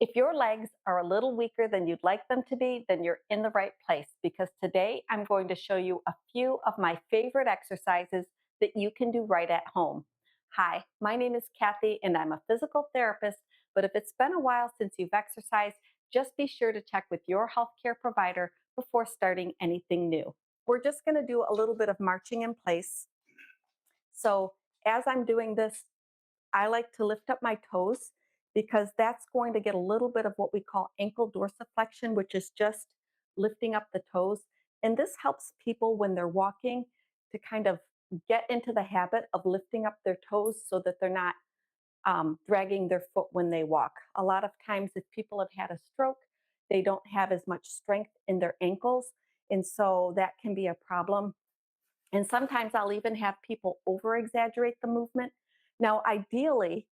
If your legs are a little weaker than you'd like them to be, then you're in the right place because today I'm going to show you a few of my favorite exercises that you can do right at home. Hi, my name is Kathy and I'm a physical therapist, but if it's been a while since you've exercised, just be sure to check with your healthcare provider before starting anything new. We're just going to do a little bit of marching in place. So, as I'm doing this, I like to lift up my toes because that's going to get a little bit of what we call ankle dorsiflexion, which is just lifting up the toes. And this helps people when they're walking to kind of get into the habit of lifting up their toes so that they're not dragging their foot when they walk. A lot of times, if people have had a stroke, they don't have as much strength in their ankles. And so that can be a problem. And sometimes I'll even have people over exaggerate the movement. Now, ideally,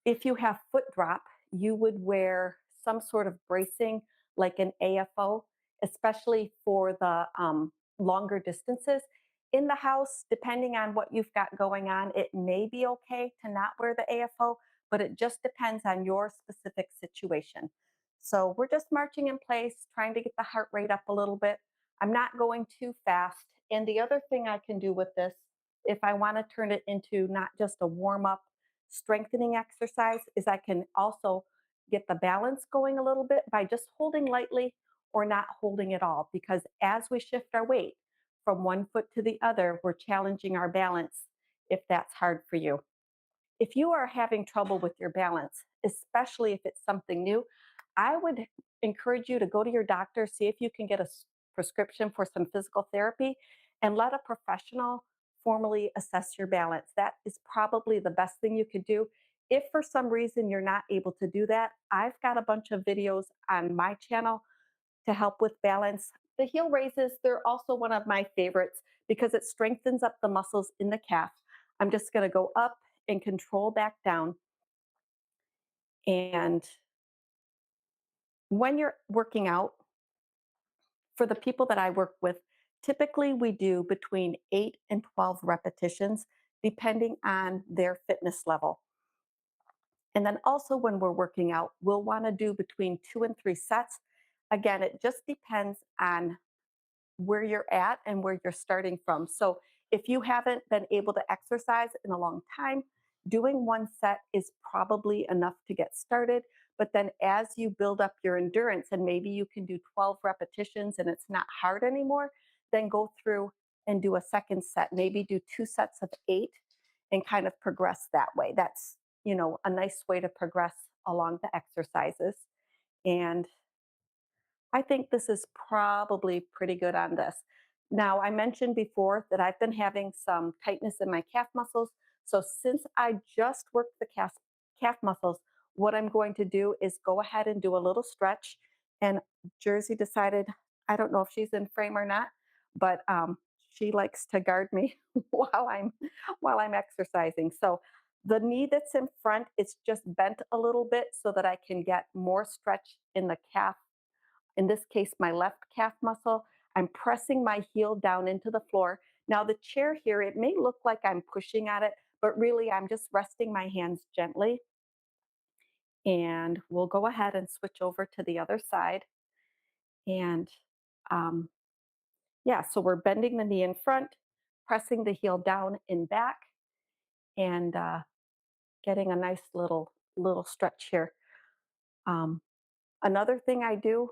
if you have foot drop, you would wear some sort of bracing like an AFO, especially for the longer distances. In the house, depending on what you've got going on, it may be okay to not wear the AFO, but it just depends on your specific situation. So we're just marching in place, trying to get the heart rate up a little bit. I'm not going too fast. And the other thing I can do with this, if I want to turn it into not just a warm up, strengthening exercise is I can also get the balance going a little bit by just holding lightly or not holding at all. Because as we shift our weight from one foot to the other, we're challenging our balance if that's hard for you. If you are having trouble with your balance, especially if it's something new, I would encourage you to go to your doctor, see if you can get a prescription for some physical therapy, and let a professional formally assess your balance. That is probably the best thing you could do. If for some reason you're not able to do that, I've got a bunch of videos on my channel to help with balance. The heel raises, they're also one of my favorites because it strengthens up the muscles in the calf. I'm just going to go up and control back down. And when you're working out, for the people that I work with, typically we do between 8 and 12 repetitions, depending on their fitness level. And then also when we're working out, we'll want to do between 2 and 3 sets. Again, it just depends on where you're at and where you're starting from. So if you haven't been able to exercise in a long time, doing one set is probably enough to get started. But then as you build up your endurance and maybe you can do 12 repetitions and it's not hard anymore, then go through and do a second set. Maybe do 2 sets of 8 and kind of progress that way. That's, a nice way to progress along the exercises. And I think this is probably pretty good on this. Now, I mentioned before that I've been having some tightness in my calf muscles. So, since I just worked the calf muscles, what I'm going to do is go ahead and do a little stretch. And Jersey decided, I don't know if she's in frame or not, but she likes to guard me while I'm exercising. So, the knee that's in front is just bent a little bit so that I can get more stretch in the calf, in this case, my left calf muscle. I'm pressing my heel down into the floor. Now, the chair here, it may look like I'm pushing at it, but really I'm just resting my hands gently. And we'll go ahead and switch over to the other side. And um, yeah, so we're bending the knee in front, pressing the heel down in back, and getting a nice little stretch here. Um, Another thing I do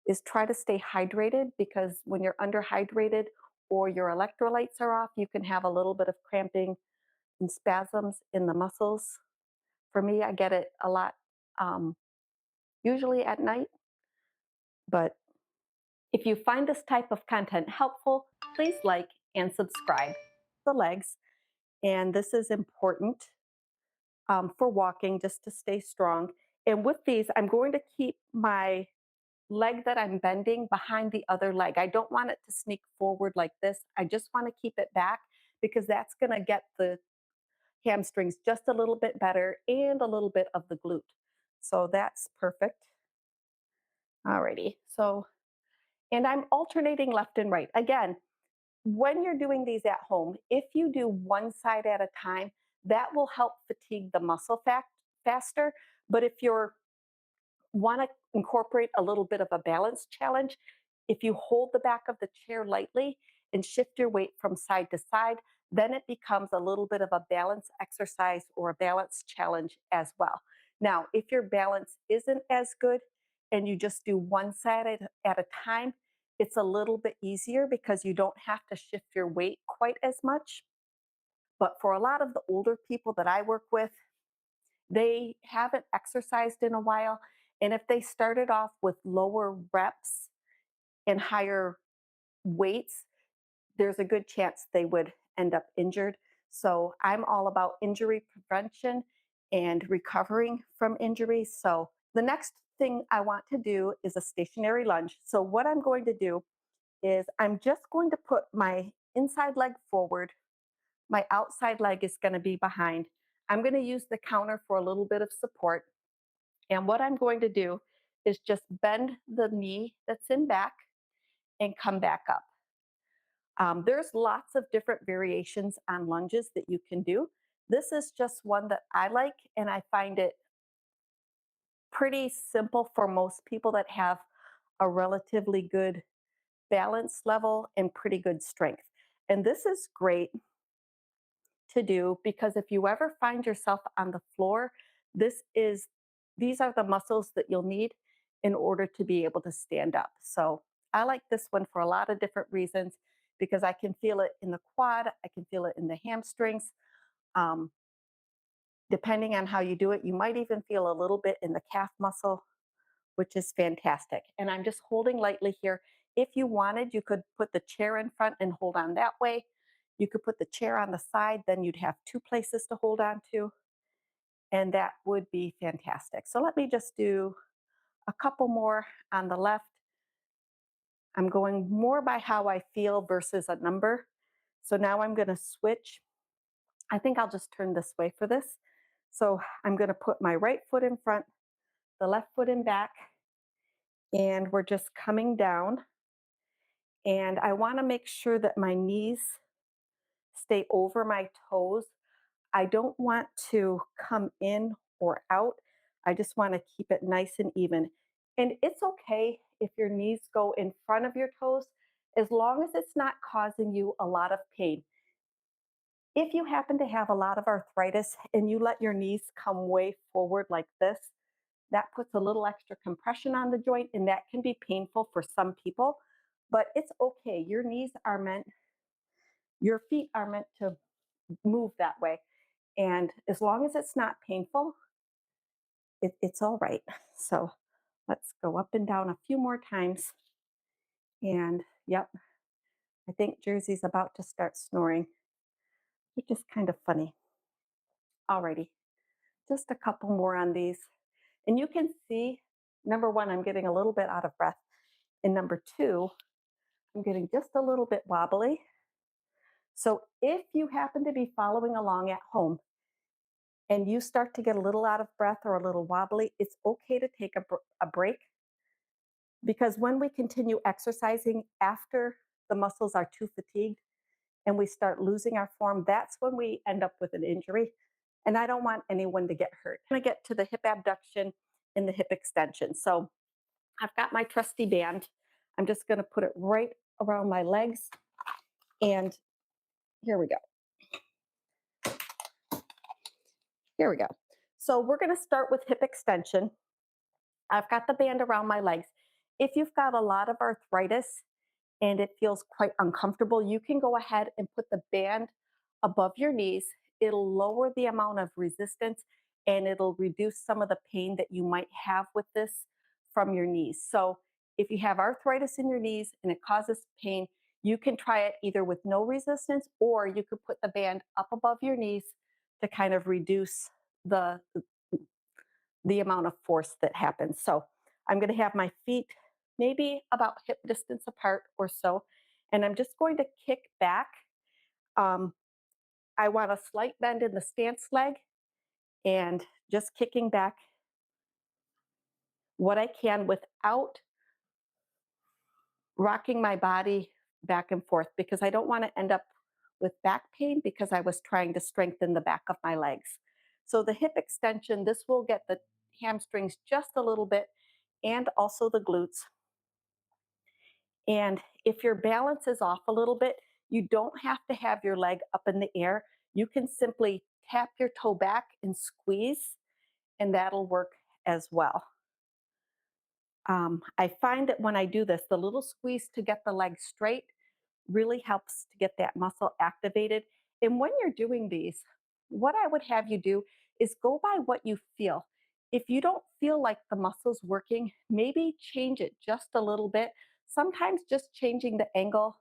is try to stay hydrated because when you're underhydrated or your electrolytes are off, you can have a little bit of cramping and spasms in the muscles. For me, I get it a lot, um, usually at night. But if you find this type of content helpful, please like and subscribe. The legs, and this is important for walking just to stay strong. And with these, I'm going to keep my leg that I'm bending behind the other leg. I don't want it to sneak forward like this. I just want to keep it back because that's going to get the hamstrings just a little bit better and a little bit of the glute. So that's perfect. Alrighty. So, and I'm alternating left and right. Again, when you're doing these at home, if you do one side at a time, that will help fatigue the muscle faster. But if you're want to incorporate a little bit of a balance challenge, if you hold the back of the chair lightly and shift your weight from side to side, then it becomes a little bit of a balance exercise or a balance challenge as well. Now, if your balance isn't as good and you just do one side at a time, it's a little bit easier because you don't have to shift your weight quite as much. But for a lot of the older people that I work with, they haven't exercised in a while. And if they started off with lower reps and higher weights, there's a good chance they would end up injured. So I'm all about injury prevention and recovering from injuries. So the next thing I want to do is a stationary lunge. So what I'm going to do is I'm just going to put my inside leg forward. My outside leg is going to be behind. I'm going to use the counter for a little bit of support. And what I'm going to do is just bend the knee that's in back and come back up. There's lots of different variations on lunges that you can do. This is just one that I like, and I find it pretty simple for most people that have a relatively good balance level and pretty good strength. And this is great to do because if you ever find yourself on the floor, this is these are the muscles that you'll need in order to be able to stand up. So I like this one for a lot of different reasons because I can feel it in the quad, I can feel it in the hamstrings. Um, Depending on how you do it, you might even feel a little bit in the calf muscle, which is fantastic. And I'm just holding lightly here. If you wanted, you could put the chair in front and hold on that way. You could put the chair on the side, then you'd have two places to hold on to, and that would be fantastic. So let me just do a couple more on the left. I'm going more by how I feel versus a number. So now I'm going to switch. I think I'll just turn this way for this. So I'm going to put my right foot in front, the left foot in back, and we're just coming down. And I want to make sure that my knees stay over my toes. I don't want to come in or out. I just want to keep it nice and even. And it's okay if your knees go in front of your toes as long as it's not causing you a lot of pain. If you happen to have a lot of arthritis and you let your knees come way forward like this, that puts a little extra compression on the joint and that can be painful for some people, but it's okay. Your feet are meant to move that way. And as long as it's not painful, it's all right. So let's go up and down a few more times. And yep, I think Jersey's about to start snoring, which is kind of funny. Alrighty, just a couple more on these. And you can see, number one, I'm getting a little bit out of breath. And number two, I'm getting just a little bit wobbly. So if you happen to be following along at home and you start to get a little out of breath or a little wobbly, it's okay to take a break because when we continue exercising after the muscles are too fatigued and we start losing our form, that's when we end up with an injury. And I don't want anyone to get hurt. I'm going to get to the hip abduction and the hip extension. So I've got my trusty band. I'm just going to put it right around my legs. And here we go. Here we go. So we're going to start with hip extension. I've got the band around my legs. If you've got a lot of arthritis and it feels quite uncomfortable, you can go ahead and put the band above your knees. It'll lower the amount of resistance and it'll reduce some of the pain that you might have with this from your knees. So if you have arthritis in your knees and it causes pain, you can try it either with no resistance or you could put the band up above your knees to kind of reduce the the amount of force that happens. So I'm going to have my feet maybe about hip distance apart or so, and I'm just going to kick back. Um, I want a slight bend in the stance leg and just kicking back what I can without rocking my body back and forth because I don't want to end up with back pain because I was trying to strengthen the back of my legs. So the hip extension, this will get the hamstrings just a little bit and also the glutes. And if your balance is off a little bit, you don't have to have your leg up in the air. You can simply tap your toe back and squeeze, and that'll work as well. I find that when I do this, the little squeeze to get the leg straight really helps to get that muscle activated. And when you're doing these, what I would have you do is go by what you feel. If you don't feel like the muscle's working, maybe change it just a little bit. Sometimes just changing the angle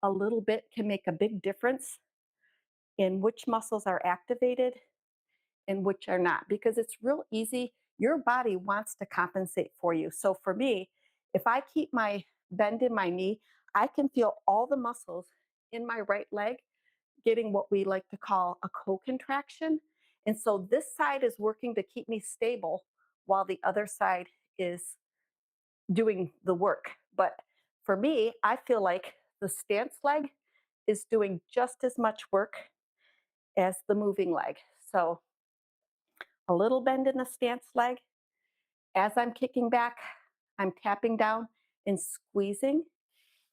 a little bit can make a big difference in which muscles are activated and which are not, because it's real easy. Your body wants to compensate for you. So for me, if I keep my bend in my knee, I can feel all the muscles in my right leg getting what we like to call a co-contraction. And so this side is working to keep me stable while the other side is doing the work. But for me, I feel like the stance leg is doing just as much work as the moving leg. So a little bend in the stance leg. As I'm kicking back, I'm tapping down and squeezing.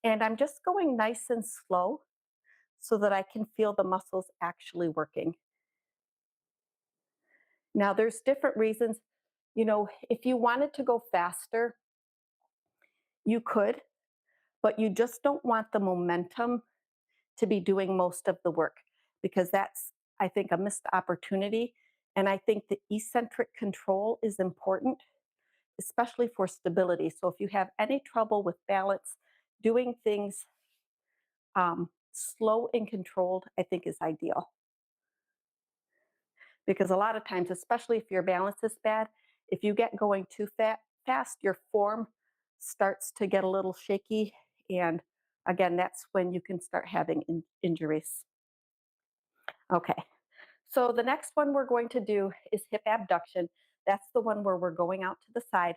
And I'm just going nice and slow so that I can feel the muscles actually working. Now, there's different reasons. If you wanted to go faster, you could, but you just don't want the momentum to be doing most of the work because that's, I think, a missed opportunity. And I think the eccentric control is important, especially for stability. So if you have any trouble with balance, doing things slow and controlled, I think is ideal. Because a lot of times, especially if your balance is bad, if you get going too fast, your form starts to get a little shaky. And again, that's when you can start having injuries. Okay, so the next one we're going to do is hip abduction. That's the one where we're going out to the side.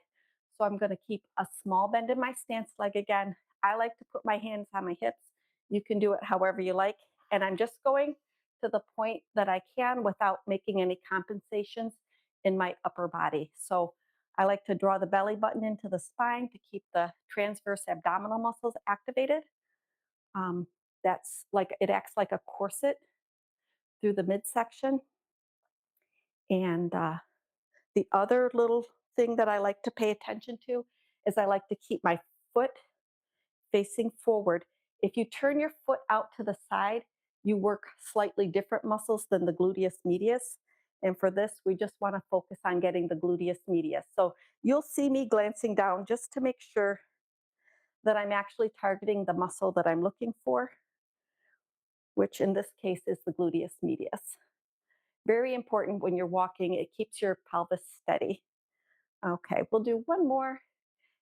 So I'm going to keep a small bend in my stance leg again. I like to put my hands on my hips. You can do it however you like. And I'm just going to the point that I can without making any compensations in my upper body. So I like to draw the belly button into the spine to keep the transverse abdominal muscles activated. Um, that's like it acts like a corset through the midsection. And the other little thing that I like to pay attention to is I like to keep my foot facing forward. If you turn your foot out to the side, you work slightly different muscles than the gluteus medius. And for this, we just want to focus on getting the gluteus medius. So you'll see me glancing down just to make sure that I'm actually targeting the muscle that I'm looking for, which in this case is the gluteus medius. Very important when you're walking, it keeps your pelvis steady. Okay, we'll do one more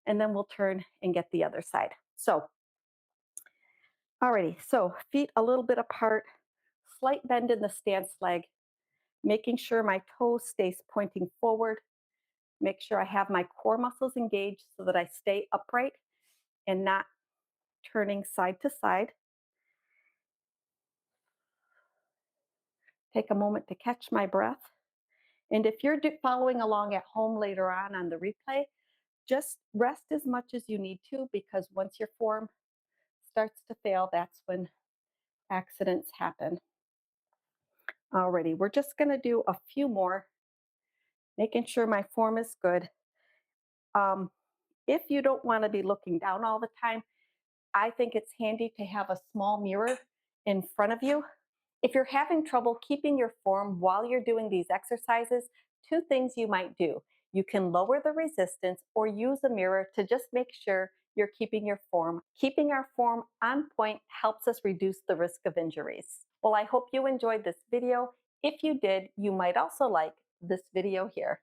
and then we'll turn and get the other side. So, alrighty, so feet a little bit apart, slight bend in the stance leg, making sure my toe stays pointing forward. Make sure I have my core muscles engaged so that I stay upright and not turning side to side. Take a moment to catch my breath. And if you're following along at home later on the replay, just rest as much as you need to because once your form starts to fail, that's when accidents happen. Alrighty, we're just going to do a few more, making sure my form is good. Um, if you don't want to be looking down all the time, I think it's handy to have a small mirror in front of you. If you're having trouble keeping your form while you're doing these exercises, two things you might do. You can lower the resistance or use a mirror to just make sure you're keeping your form. Keeping our form on point helps us reduce the risk of injuries. Well, I hope you enjoyed this video. If you did, you might also like this video here.